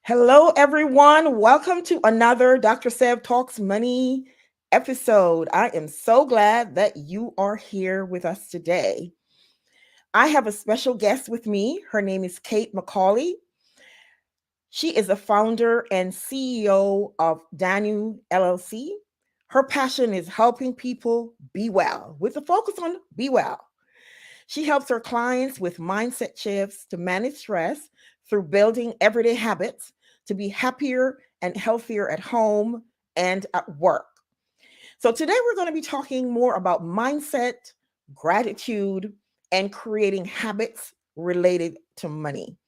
Hello, everyone. Welcome to another Dr. Sev Talks Money episode. I am so glad that you are here with us today. I have a special guest with me. Her name is Kate McCauley. She is the founder and CEO of Danu LLC. Her passion is helping people be well, with a focus on be well. She helps her clients with mindset shifts to manage stress through building everyday habits to be happier and healthier at home and at work. So, today we're going to be talking more about mindset, gratitude, and creating habits related to money.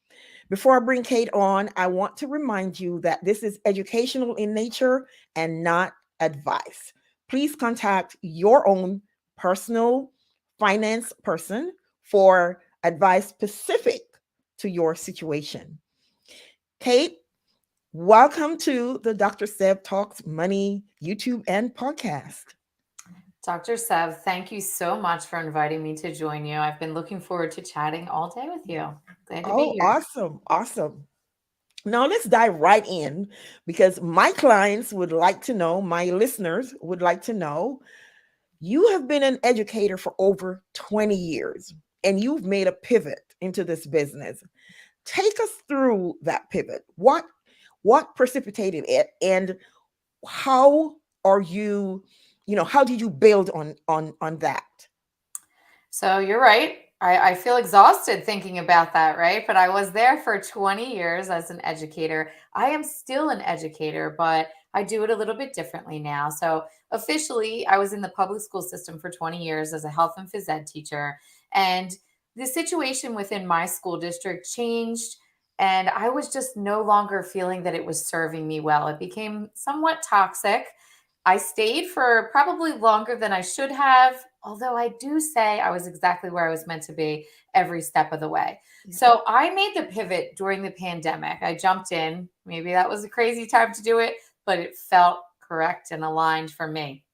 Before I bring Kate on, I want to remind you that this is educational in nature and not advice. Please contact your own personal finance person for advice specific to your situation. Kate, welcome to the Dr. Seb Talks Money YouTube and podcast. Dr. Sev, thank you so much for inviting me to join you. I've been looking forward to chatting all day with you. Glad to be Oh, here. awesome. Awesome. Now let's dive right in because my clients would like to know, my listeners would like to know, you have been an educator for over 20 years and you've made a pivot into this business. Take us through that pivot. What precipitated it and how are you, how did you build on that? So you're right. I feel exhausted thinking about that, right? But I was there for 20 years as an educator. I am still an educator, but I do it a little bit differently now. So officially, I was in the public school system for 20 years as a health and phys ed teacher. And the situation within my school district changed. And I was just no longer feeling that it was serving me well. It became somewhat toxic. I stayed for probably longer than I should have, although I do say I was exactly where I was meant to be every step of the way. Yeah. So I made the pivot during the pandemic. I jumped in. Maybe that was a crazy time to do it, but it felt correct and aligned for me.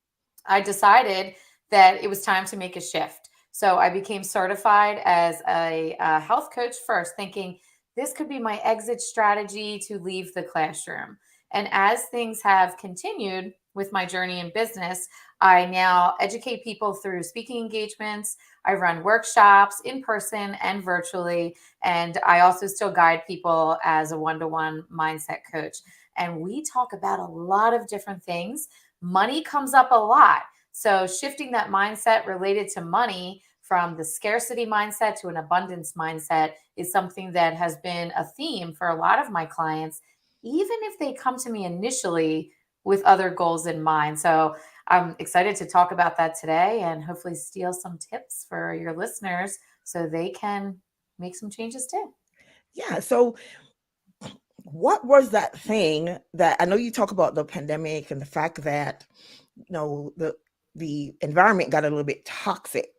I decided that it was time to make a shift. So I became certified as a health coach first, thinking this could be my exit strategy to leave the classroom. And as things have continued with my journey in business, I now educate people through speaking engagements. I run workshops in person and virtually. And I also still guide people as a one to one mindset coach. And we talk about a lot of different things. Money comes up a lot. So, shifting that mindset related to money from the scarcity mindset to an abundance mindset is something that has been a theme for a lot of my clients, even if they come to me initially with other goals in mind. So, I'm excited to talk about that today and hopefully steal some tips for your listeners so they can make some changes too. Yeah. So what was that thing that I know you talk about the pandemic and the fact that the environment got a little bit toxic.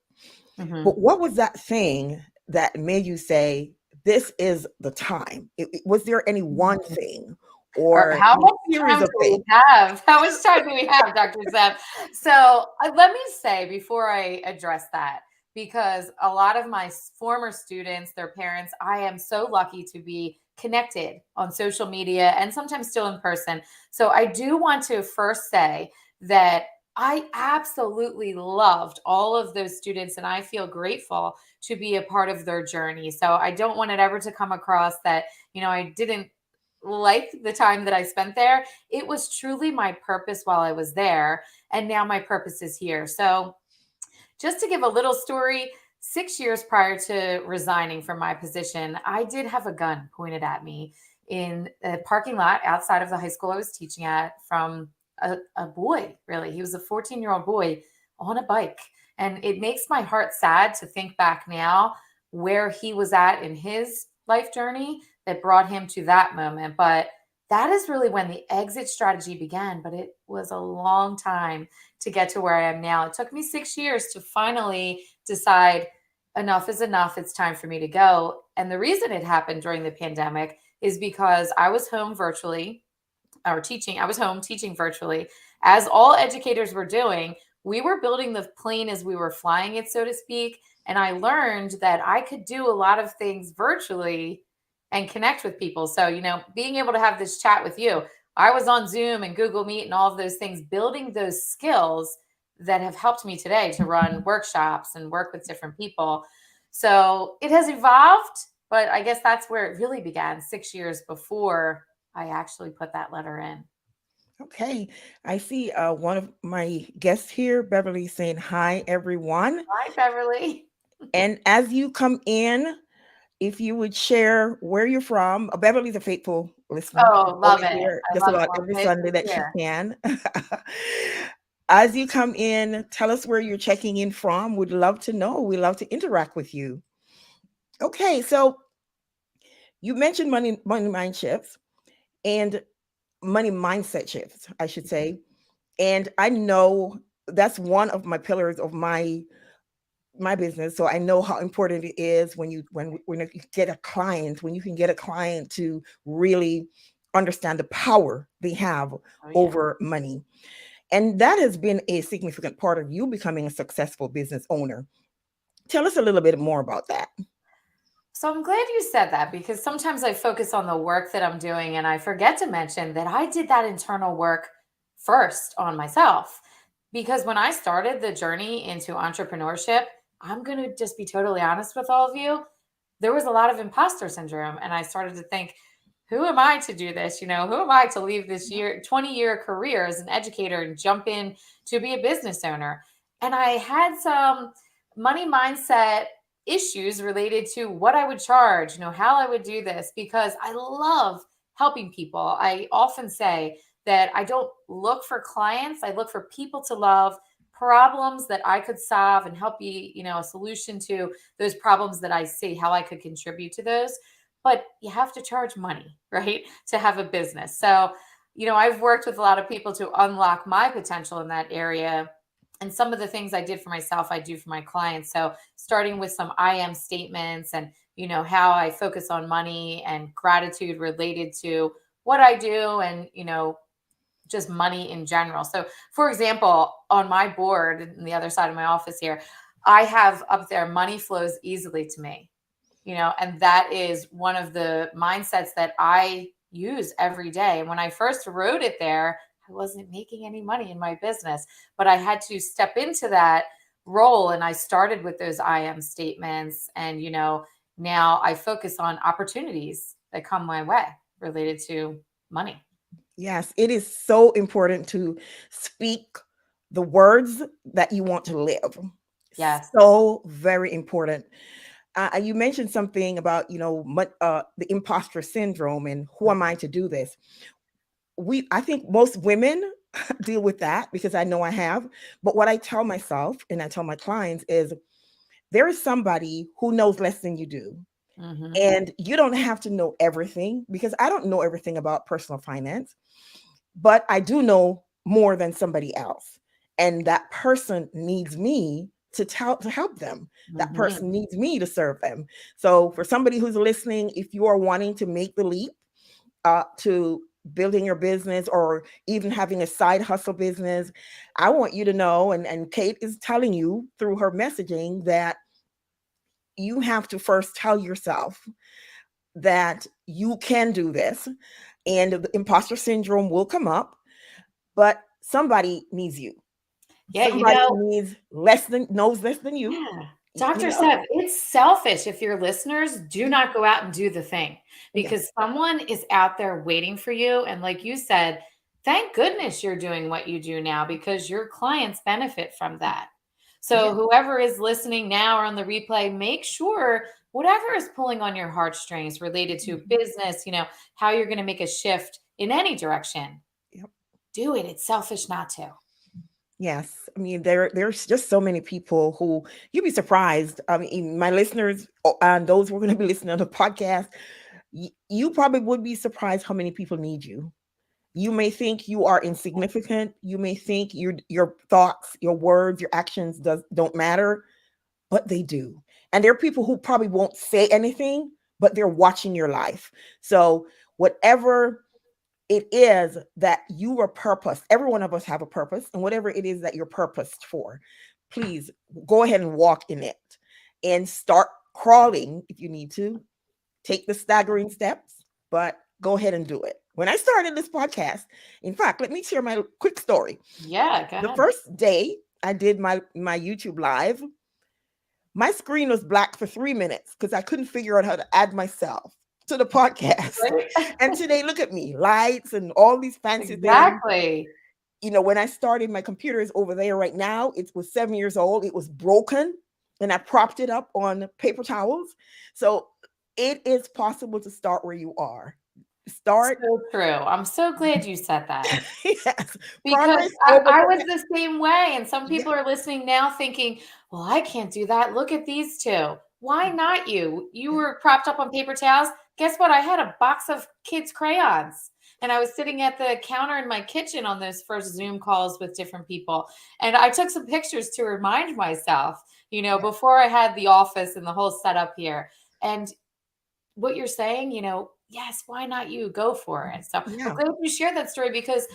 Mhm. But what was that thing that made you say, this is the time? Was there any one thing Or or how much series time of do we things? have? How much time do we have, Dr. Zeb? So let me say before I address that, because a lot of my former students, their parents, I am so lucky to be connected on social media and sometimes still in person. So I do want to first say that I absolutely loved all of those students and I feel grateful to be a part of their journey. So I don't want it ever to come across that, I didn't like the time that I spent there. It was truly my purpose while I was there. And now my purpose is here. So, just to give a little story, 6 years prior to resigning from my position, I did have a gun pointed at me in a parking lot outside of the high school I was teaching at from a boy, really. He was a 14-year-old boy on a bike. And it makes my heart sad to think back now where he was at in his life journey that brought him to that moment. But that is really when the exit strategy began. But it was a long time to get to where I am now. It took me 6 years to finally decide enough is enough. It's time for me to go. And the reason it happened during the pandemic is because I was home virtually or teaching. I was home teaching virtually. As all educators were doing, we were building the plane as we were flying it, so to speak. And I learned that I could do a lot of things virtually and connect with people. So, being able to have this chat with you, I was on Zoom and Google Meet and all of those things, building those skills that have helped me today to run workshops and work with different people. So it has evolved, but I guess that's where it really began 6 years before I actually put that letter in. Okay. I see one of my guests here, Beverly, saying hi, everyone. Hi, Beverly. And as you come in, if you would share where you're from. Beverly's a faithful listener. She's Oh, love always it. here I just love about well, every good Sunday to that she hear. can. As you come in, tell us where you're checking in from. We'd love to know. We love to interact with you. Okay, so you mentioned money mind shifts and money mindset shifts, I should say. And I know that's one of my pillars of my business, so I know how important it is when you get a client, when you can get a client to really understand the power they have Oh, yeah. over money. And that has been a significant part of you becoming a successful business owner. Tell us a little bit more about that. So I'm glad you said that because sometimes I focus on the work that I'm doing and I forget to mention that I did that internal work first on myself. Because when I started the journey into entrepreneurship, I'm going to just be totally honest with all of you. There was a lot of imposter syndrome. And I started to think, who am I to do this? Who am I to leave this 20-year career as an educator and jump in to be a business owner? And I had some money mindset issues related to what I would charge, how I would do this, because I love helping people. I often say that I don't look for clients, I look for people to love, problems that I could solve and help be, a solution to those problems that I see, how I could contribute to those. But you have to charge money, right, to have a business. So, I've worked with a lot of people to unlock my potential in that area. And some of the things I did for myself, I do for my clients. So, starting with some I am statements and, how I focus on money and gratitude related to what I do and, just money in general. So, for example, on my board in the other side of my office here, I have up there money flows easily to me, and that is one of the mindsets that I use every day. And when I first wrote it there, I wasn't making any money in my business, but I had to step into that role. And I started with those I am statements. And, now I focus on opportunities that come my way related to money. Yes, it is so important to speak the words that you want to live. Yes. So very important. You mentioned something about the imposter syndrome and who am I to do this. I think most women deal with that because I know I have. But what I tell myself and I tell my clients is there is somebody who knows less than you do. Hmm. And you don't have to know everything because I don't know everything about personal finance, but I do know more than somebody else. And that person needs me to help them. That Hmm. person needs me to serve them. So for somebody who's listening, if you are wanting to make the leap to building your business or even having a side hustle business, I want you to know, and Kate is telling you through her messaging that you have to first tell yourself that you can do this, and the imposter syndrome will come up, but somebody needs you. Yeah, Somebody needs knows less than you. yeah. You Dr. know, Seb, it's selfish if your listeners do yeah, not go out and do the thing yeah, because someone is out there waiting for you. And like you said, thank goodness you're doing what you do now because your clients benefit from that. yeah. So, whoever is listening now or on the replay, make sure whatever is pulling on your heartstrings related to Mhm. business, how you're going to make a shift in any direction, Yep. do it. It's selfish not to. Yes, I mean there's just so many people who you'd be surprised. I mean, my listeners and those who are going to be listening on the podcast, you probably would be surprised how many people need you. You may think you are insignificant. You may think your thoughts, your words, your actions don't matter, but they do. And there are people who probably won't say anything, but they're watching your life. So whatever it is that you are purposed, every one of us have a purpose, and whatever it is that you're purposed for, please go ahead and walk in it and start crawling if you need to take the staggering steps, but go ahead and do it. When I started this podcast, in fact, let me share my quick story. Yeah, go The ahead. first day I did my YouTube live, my screen was black for 3 minutes because I couldn't figure out how to add myself to the podcast. Right? And today, look at me, lights and all these fancy things. Exactly. When I started, my computer is over there right now. It was 7 years old. It was broken, and I propped it up on paper towels. So it is possible to start where you are. Start. So true. I'm so glad you said that. Yes. Because Progress over I was perfection. the same way, and some Yeah. people are listening now thinking, "Well, I can't do that. Look at these 2. Why not you? You Yeah. were propped up on paper towels. Guess what? I had a box of kids' crayons, and I was sitting at the counter in my kitchen on those first Zoom calls with different people, and I took some pictures to remind myself, Yeah. before I had the office and the whole setup here. And what you're saying, yes, why not you? Go for it. So I'm Yeah. glad you shared that story because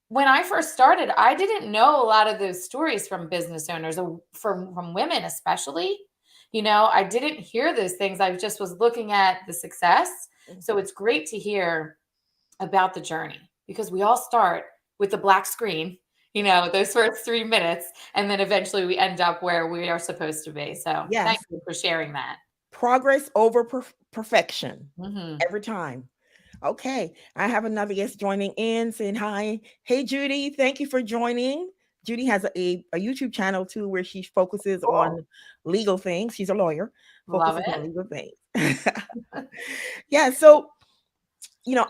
when I first started, I didn't know a lot of those stories from business owners, from women especially. I didn't hear those things. I just was looking at the success. So it's great to hear about the journey because we all start with the black screen, those first 3 minutes, and then eventually we end up where we are supposed to be. So thank Yes. you for sharing that. Progress over perfection Hmm. every time. Okay, I have another guest joining in saying hi. Hey, Judy, thank you for joining. Judy has a YouTube channel too where she focuses Cool. on legal things. She's a lawyer, Love focuses on it. legal things. Yeah, so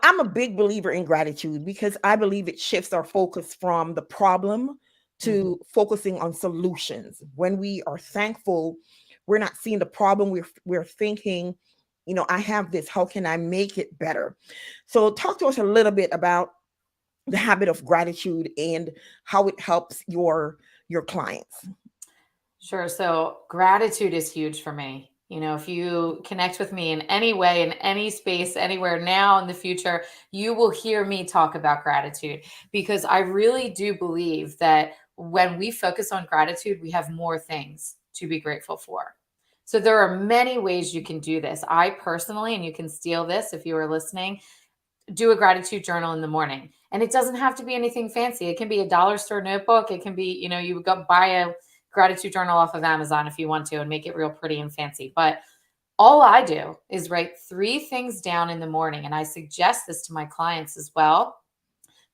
I'm a big believer in gratitude because I believe it shifts our focus from the problem Mhm. to focusing on solutions. When we are thankful, we're not seeing the problem. We're thinking, I have this. How can I make it better? So, talk to us a little bit about the habit of gratitude and how it helps your clients. Sure. So gratitude is huge for me. If you connect with me in any way, in any space, anywhere now in the future, you will hear me talk about gratitude because I really do believe that when we focus on gratitude, we have more things to be grateful for. So there are many ways you can do this. I personally, and you can steal this if you are listening, do a gratitude journal in the morning. And it doesn't have to be anything fancy. It can be a dollar store notebook. It can be, you would go buy a gratitude journal off of Amazon if you want to and make it real pretty and fancy. But all I do is write 3 things down in the morning. And I suggest this to my clients as well.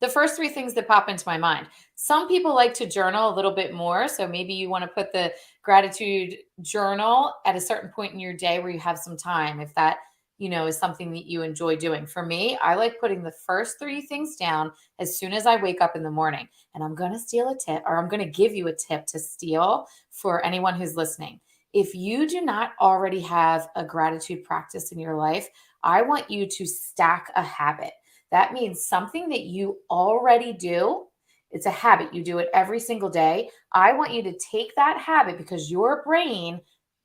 The first 3 things that pop into my mind. Some people like to journal a little bit more. So maybe you want to put the gratitude journal at a certain point in your day where you have some time, if that, is something that you enjoy doing. For me, I like putting the first 3 things down as soon as I wake up in the morning. And I'm going to steal a tip, or I'm going to give you a tip to steal for anyone who's listening. If you do not already have a gratitude practice in your life, I want you to stack a habit. That means something that you already do. It's a habit. You do it every single day. I want you to take that habit because your brain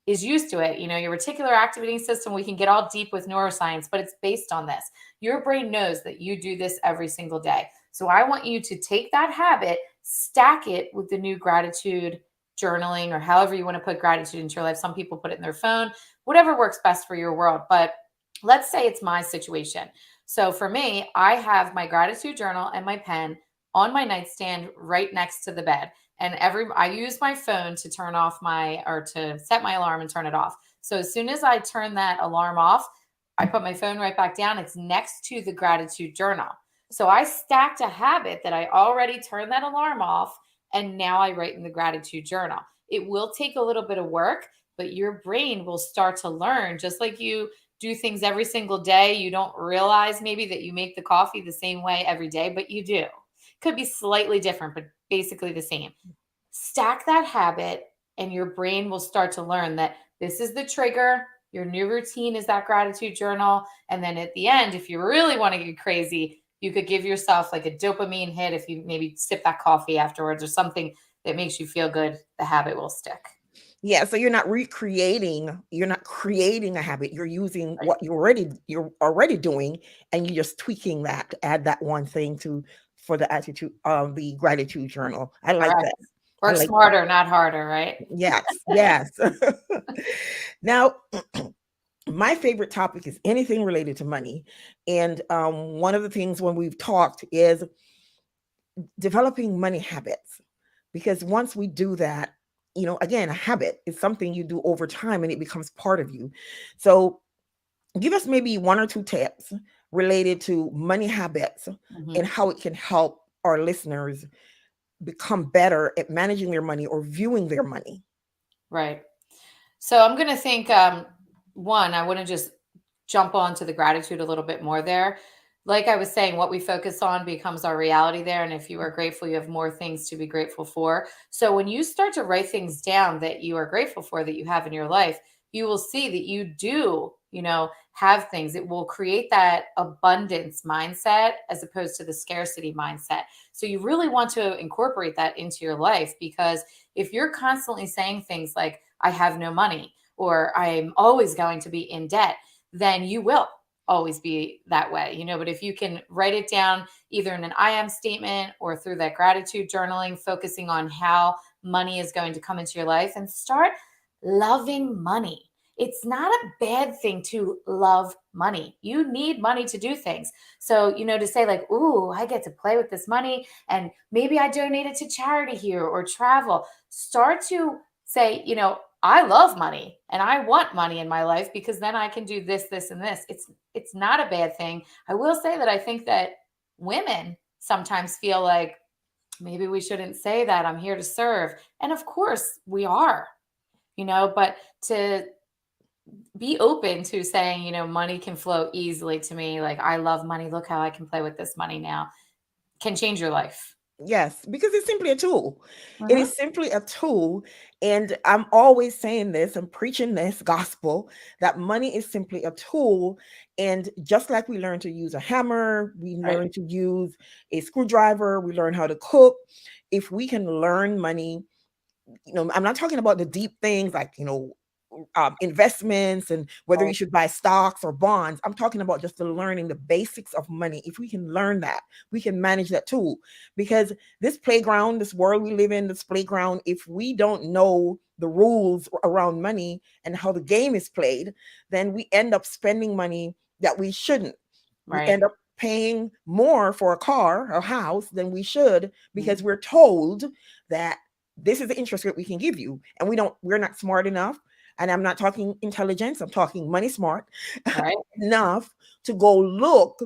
is used to it. Your reticular activating system, we can get all deep with neuroscience, but it's based on this. Your brain knows that you do this every single day. So I want you to take that habit, stack it with the new gratitude journaling or however you want to put gratitude into your life. Some people put it in their phone, whatever works best for your world. But let's say it's my situation. So for me, I have my gratitude journal and my pen on my nightstand right next to the bed. And I use my phone to turn off or to set my alarm and turn it off. So as soon as I turn that alarm off, I put my phone right back down. It's next to the gratitude journal. So I stacked a habit that I already turned that alarm off. And now I write in the gratitude journal. It will take a little bit of work, but your brain will start to learn, just like you do things every single day. You don't realize maybe that you make the coffee the same way every day, but you do. Could be slightly different, but basically the same. Stack that habit, and your brain will start to learn that this is the trigger. Your new routine is that gratitude journal. And then at the end, if you really want to get crazy, you could give yourself like a dopamine hit if you maybe sip that coffee afterwards or something that makes you feel good. The habit will stick. Yeah, so you're not creating a habit. You're using Right. what you're already doing, and you're just tweaking that to add that one thing to for the attitude the gratitude journal. I like Correct. that. I Work like that. smarter, not harder, right? Yes, yes. Now, my favorite topic is anything related to money. And one of the things when we've talked is developing money habits. Because once we do that, again, a habit is something you do over time and it becomes part of you. So give us maybe one or two tips related to money habits Mhm. and how it can help our listeners become better at managing their money or viewing their money. Right. So I'm going to think one, I want to just jump on to the gratitude a little bit more there. Like I was saying, what we focus on becomes our reality there. And if you are grateful, you have more things to be grateful for. So when you start to write things down that you are grateful for that you have in your life, you will see that you do, have things. It will create that abundance mindset as opposed to the scarcity mindset. So you really want to incorporate that into your life, because if you're constantly saying things like, I have no money, or I'm always going to be in debt, then you will always be that way, But if you can write it down either in an I am statement or through that gratitude journaling, focusing on how money is going to come into your life, and start loving money. It's not a bad thing to love money. You need money to do things. So, to say, like, ooh, I get to play with this money and maybe I donate it to charity here or travel. Start to say, I love money and I want money in my life because then I can do this, this, and this. It's not a bad thing. I will say that I think that women sometimes feel like maybe we shouldn't say that I'm here to serve. And of course we are, but to be open to saying, money can flow easily to me. Like, I love money. Look how I can play with this money now, can change your life. Yes, because it's simply a tool. It Uh-huh. is simply a tool. And I'm always saying this and preaching this gospel that money is simply a tool. And just like we learn to use a hammer, we Right. learn to use a screwdriver, we learn how to cook. If we can learn money, I'm not talking about the deep things like, investments and whether you Right. should buy stocks or bonds. I'm talking about just the learning the basics of money. If we can learn that, we can manage that tool. Because this playground, this world we live in, this playground, if we don't know the rules around money and how the game is played, then we end up spending money that we shouldn't. We Right. end up paying more for a car or house than we should Mhm. because we're told that this is the interest rate we can give you, and we're not smart enough. And I'm not talking intelligence, I'm talking money smart Right. enough to go look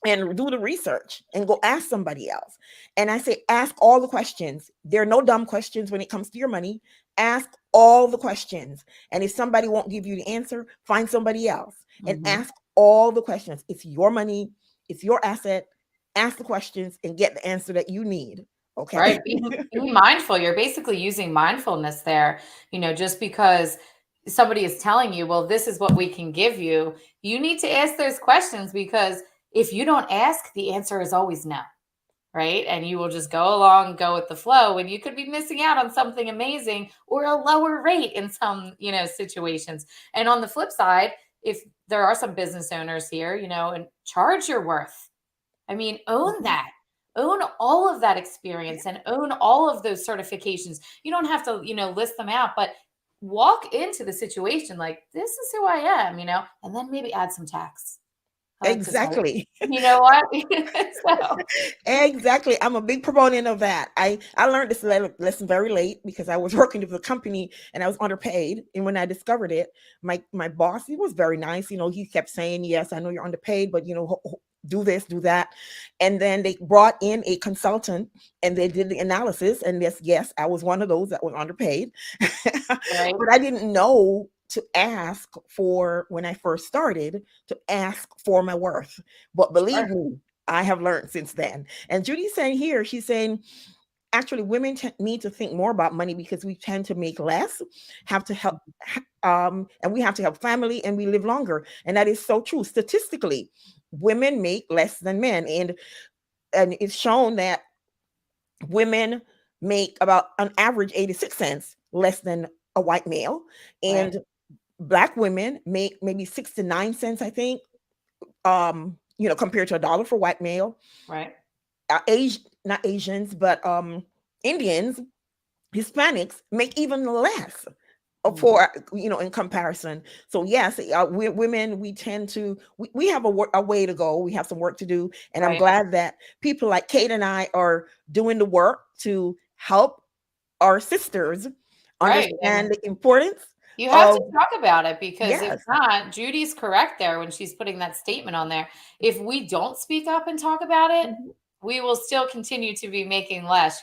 and do the research and go ask somebody else. And I say, ask all the questions. There are no dumb questions when it comes to your money. Ask all the questions. And if somebody won't give you the answer, find somebody else and Mhm. ask all the questions. It's your money, it's your asset. Ask the questions and get the answer that you need. Okay. Right. Be mindful. You're basically using mindfulness there, just because somebody is telling you, well, this is what we can give you. You need to ask those questions, because if you don't ask, the answer is always no. Right. And you will just go along, go with the flow, and you could be missing out on something amazing or a lower rate in some, situations. And on the flip side, if there are some business owners here, and charge your worth. I mean, own Mhm. that. Own all of that experience and own all of those certifications. You don't have to, list them out, but walk into the situation like, this is who I am, and then maybe add some tax. I like to say, Exactly. you know what? So, Exactly. I'm a big proponent of that. I learned this lesson very late because I was working with a company and I was underpaid. And when I discovered it, my boss, he was very nice. He kept saying, "Yes, I know you're underpaid, but do this, do that." And then they brought in a consultant and they did the analysis. And yes, I was one of those that was underpaid, right. but I didn't know to ask for when I first started to ask for my worth. But believe Sure. me, I have learned since then. And Judy's saying here, she's saying, actually, women need to think more about money because we tend to make less, have to help, and we have to help family and we live longer. And that is so true. Statistically, women make less than men. And it's shown that women make about an average 86 cents less than a white male. Right. And black women make maybe 6 to 9 cents, I think, compared to a dollar for white male. Right. Not Asians, but Indians, Hispanics make even less. Mhm. for in comparison. So yes, we women, we tend to we have a way to go, we have some work to do, and I'm Right. glad that people like Kate and I are doing the work to help our sisters Right. And understand the importance you have to of. talk about it because if Yes. not, Judy's correct there when she's putting that statement on there. If we don't speak up and talk about it, Mhm. we will still continue to be making less.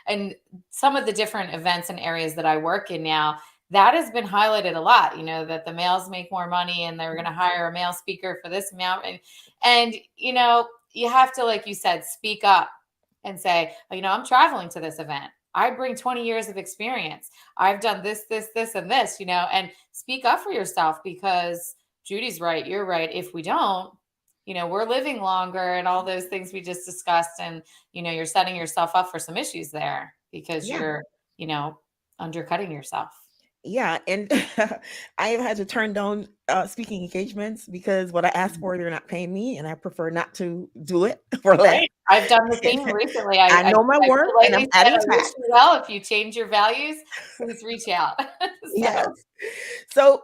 And some of the different events and areas that I work in now, that has been highlighted a lot, that the males make more money and they're going to hire a male speaker for this amount. And you have to, like you said, speak up and say, I'm traveling to this event. I bring 20 years of experience. I've done this, and this, and speak up for yourself because Judy's right. You're right. If we don't, we're living longer and all those things we just discussed. And, you're setting yourself up for some issues there because Yeah. you know, undercutting yourself. Yeah, and I have had to turn down speaking engagements because what I ask for, they're not paying me, and I prefer not to do it for less. Right. I've done the same recently. I know my I worth, and I'm politely said, adding I wish tax. you well. If you change your values, please reach out. Yes. So So,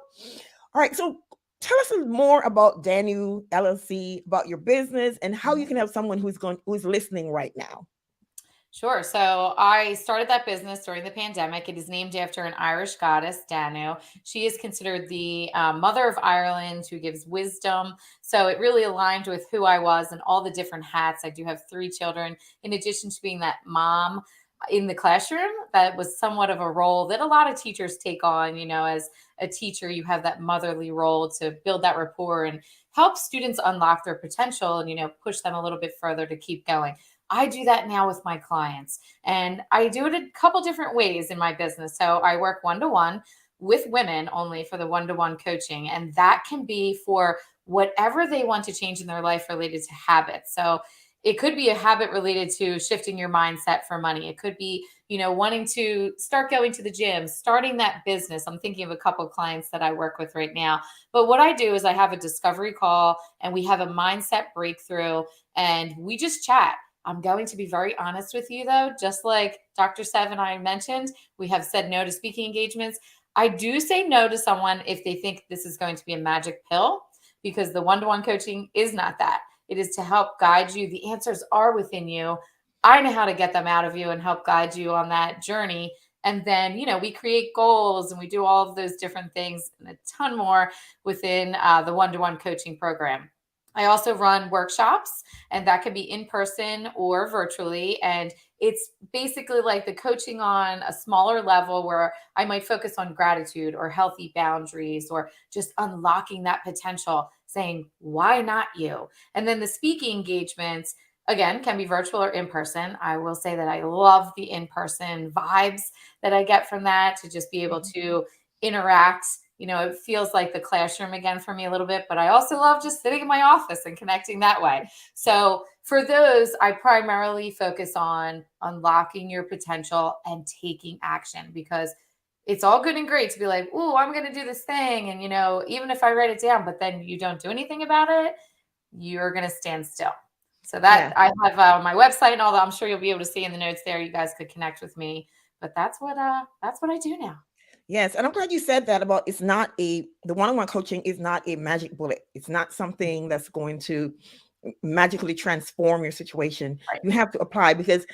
all right. So, tell us more about Danu LLC, about your business, and how you can help someone who's listening right now. Sure. So I started that business during the pandemic. It is named after an Irish goddess, Danu. She is considered the mother of Ireland who gives wisdom. So it really aligned with who I was and all the different hats. I do have 3 children, in addition to being that mom in the classroom. That was somewhat of a role that a lot of teachers take on. As a teacher, you have that motherly role to build that rapport and help students unlock their potential and, push them a little bit further to keep going. I do that now with my clients, and I do it a couple different ways in my business. So I work one to one with women only for the one to one coaching, and that can be for whatever they want to change in their life related to habits. So it could be a habit related to shifting your mindset for money. It could be, wanting to start going to the gym, starting that business. I'm thinking of a couple of clients that I work with right now. But what I do is I have a discovery call and we have a mindset breakthrough and we just chat. I'm going to be very honest with you, though. Just like Dr. Sev and I mentioned, we have said no to speaking engagements. I do say no to someone if they think this is going to be a magic pill, because the one to one coaching is not that. It is to help guide you. The answers are within you. I know how to get them out of you and help guide you on that journey. And then, we create goals and we do all of those different things and a ton more within the one to one coaching program. I also run workshops, and that can be in person or virtually. And it's basically like the coaching on a smaller level where I might focus on gratitude or healthy boundaries or just unlocking that potential, saying, why not you? And then the speaking engagements, again, can be virtual or in person. I will say that I love the in person vibes that I get from that, to just be able Mhm. to interact. It feels like the classroom again for me a little bit, but I also love just sitting in my office and connecting that way. So for those, I primarily focus on unlocking your potential and taking action, because it's all good and great to be like, oh, I'm going to do this thing. And, even if I write it down, but then you don't do anything about it, you're going to stand still. So that Yeah. I have my website and all that. I'm sure you'll be able to see in the notes there. You guys could connect with me, but that's what I do now. Yes, and I'm glad you said that about it's not the one-on-one coaching is not a magic bullet. It's not something that's going to magically transform your situation. Right. You have to apply, because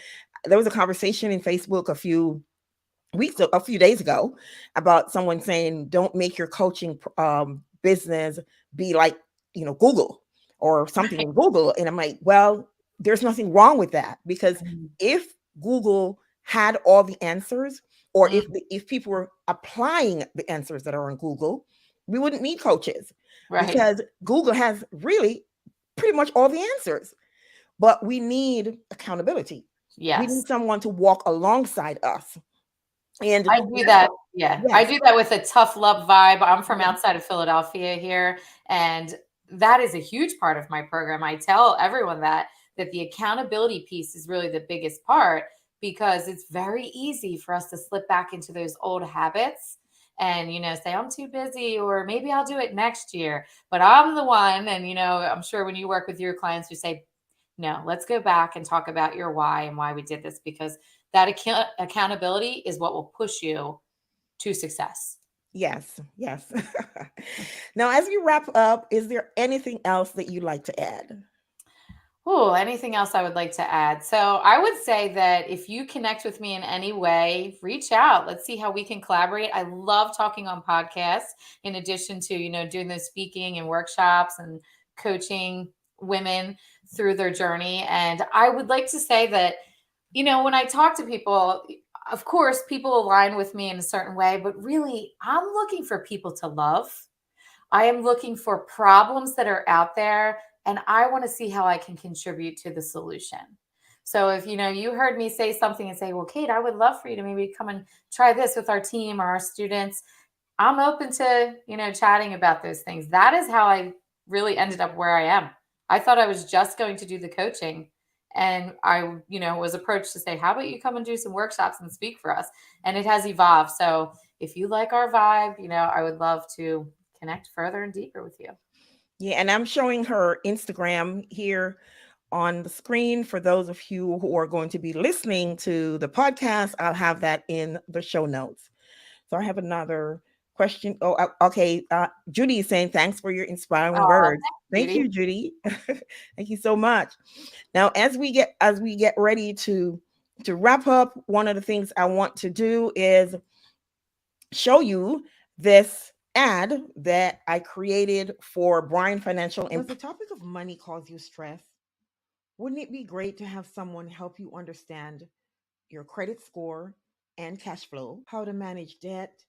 there was a conversation in Facebook a few days ago about someone saying, don't make your coaching business be like Google or something in Google. And I'm like, well, there's nothing wrong with that, because Mhm. if Google had all the answers, or Mm, if people were applying the answers that are on Google, we wouldn't need coaches, right. because Google has really pretty much all the answers. But we need accountability. We Yes. need someone to walk alongside us. And I do that's that. what. Yeah, I Yes. do that with a tough love vibe. I'm from Mhm. outside of Philadelphia here, and that is a huge part of my program. I tell everyone that the accountability piece is really the biggest part, because it's very easy for us to slip back into those old habits and, say I'm too busy, or maybe I'll do it next year. But I'm the one, and, I'm sure when you work with your clients who say, no, let's go back and talk about your why and why we did this, because that accountability is what will push you to success. Yes, yes. Now, as we wrap up, is there anything else that you'd like to add? Oh, anything else I would like to add? So I would say that if you connect with me in any way, reach out. Let's see how we can collaborate. I love talking on podcasts in addition to, doing those speaking and workshops and coaching women through their journey. And I would like to say that, when I talk to people, of course, people align with me in a certain way, but really, I'm looking for people to love. I am looking for problems that are out there and I want to see how I can contribute to the solution. So if you heard me say something and say, "Well, Kate, I would love for you to maybe come and try this with our team or our students." I'm open to, chatting about those things. That is how I really ended up where I am. I thought I was just going to do the coaching and I, was approached to say, "How about you come and do some workshops and speak for us?" And it has evolved. So if you like our vibe, I would love to connect further and deeper with you. Yeah, and I'm showing her Instagram here on the screen for those of you who are going to be listening to the podcast. I'll have that in the show notes. So I have another question. Oh, okay. Judy is saying thanks for your inspiring Oh, words. thanks, Thank Judy. you, Judy. Thank you so much. Now, as we get ready to wrap up, one of the things I want to do is show you this ad that I created for Bryan Financial. Does the topic of money cause you stress? Wouldn't it be great to have someone help you understand your credit score and cash flow, how to manage debt,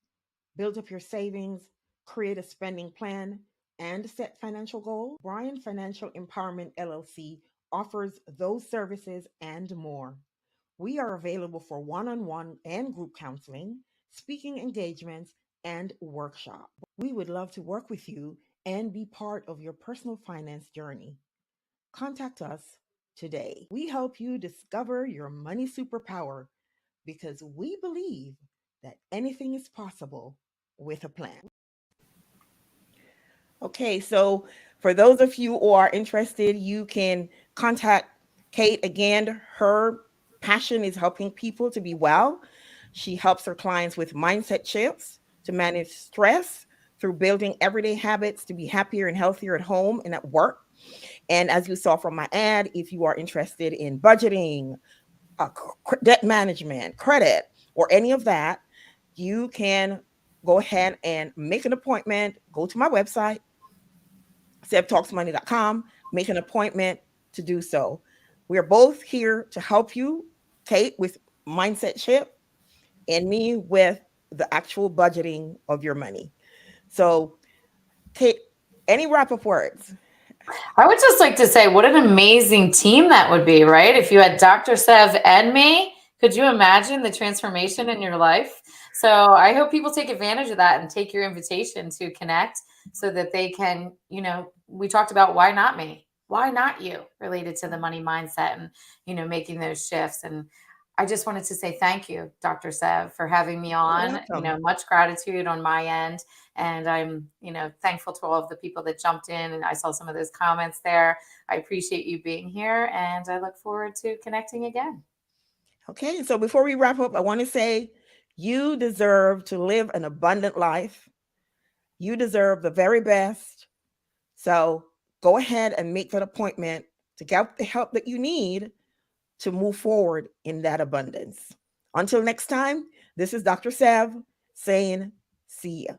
build up your savings, create a spending plan, and set financial goals? Bryan Financial Empowerment LLC offers those services and more. We are available for one on one and group counseling, speaking engagements, and workshops. We would love to work with you and be part of your personal finance journey. Contact us today. We help you discover your money superpower because we believe that anything is possible with a plan. Okay, so for those of you who are interested, you can contact Kate again. Her passion is helping people to be well. She helps her clients with mindset shifts to manage stress through building everyday habits to be happier and healthier at home and at work. And as you saw from my ad, if you are interested in budgeting, debt management, credit, or any of that, you can go ahead and make an appointment. Go to my website, sebtalksmoney.com, make an appointment to do so. We are both here to help you, Kate, with mindset shift, and me with the actual budgeting of your money. So, Kate, any wrap up words? I would just like to say what an amazing team that would be, right? If you had Dr. Sev and me, could you imagine the transformation in your life? So I hope people take advantage of that and take your invitation to connect so that they can, we talked about why not me? Why not you related to the money mindset and, making those shifts. And I just wanted to say thank you, Dr. Sev, for having me You're on. welcome. Much gratitude on my end. And I'm, thankful to all of the people that jumped in and I saw some of those comments there. I appreciate you being here and I look forward to connecting again. Okay, so before we wrap up, I want to say you deserve to live an abundant life. You deserve the very best. So go ahead and make that appointment to get the help that you need to move forward in that abundance. Until next time, this is Dr. Sav saying, see ya.